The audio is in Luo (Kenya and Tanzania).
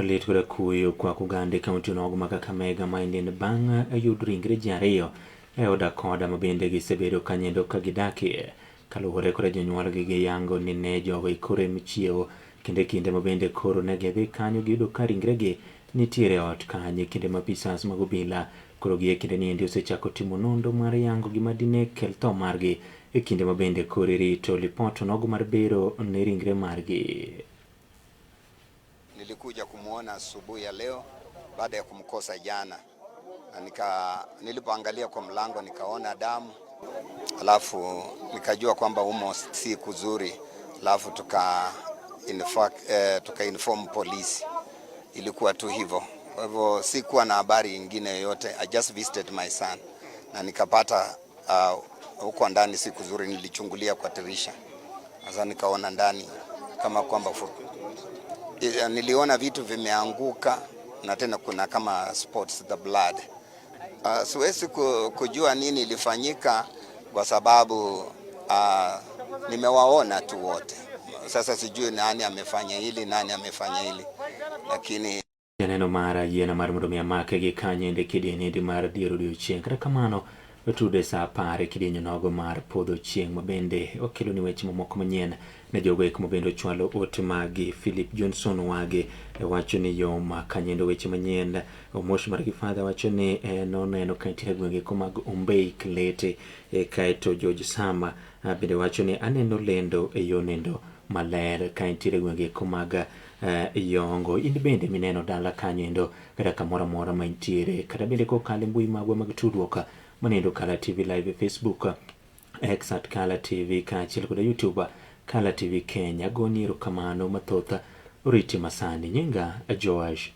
Lit kod kuyo kwa kugande kaunti nogo ma Kakamega maindien bang' yudo ringre ji ariyo e od akoda ma bende gisebedo kanyendo ka gidakie kaluwore kod jonyuolgi giyango ni ne jogo ikore michiewo kinde ma bende koro ne gidhi kanyo giyudo ka ringregi nitiere ot kanyo kinde ma apisas mag obila koro gi e kinde ni endi osechako timo nonro mar yango gima dine kel tho margi e kinde ma bende koro irito lipot nogo mar bero ne ringre margi. Nilikuja kumuona asubuhi ya leo baada ya kumkosa jana. Nilipoangalia kwa mlango nikaona damu. Alafu nikajua kwamba humo si kuzuri. Alafu tuka inform polisi. Ilikuwa tu hivyo. Kwa hivyo sikuwa na habari nyingine yoyote. I just visited my son. Na nikapata huko ndani si kuzuri, nilichungulia kwa dirisha. Sasa nikaona ndani kama kwamba niliona vitu vimeanguka na tena kuna kama spots the blood. Siwezi kujua nini ilifanyika kwa sababu nimewaona tu wote. Sasa sijui nani amefanya hili, nani amefanya hili. Lakini janeno mara yiena mar mondo mi amake gi kanyende kidienje mar diero odiochieng' kata kamano otude sa 10 kidienyo nogo mar podho chieng' ma bende okelo ni weche mamoko manyien ne jogo eko ma bende ochwalo ote magi. Philip Johnson wage wacho ni yo ma kanyendo weche manyien Omosh mar Gifadha wacho ni noneno ka nitiere gwenge mag Ombei Klete kaeto George Sama bende wacho ni aneno lendo e yo nendo maler ka nitiere gwenge mag Yongo. In bende mineno dala kanyendo kata kamoro amora ma intiere kata bende kokalo mbui magwa mag tudruok manendo Kala TV Live Facebook, X @Kala TV kaachiel kod YouTube Kala TV Kenya. Goni erokamano mathoth oriti masani. Nyinga Joash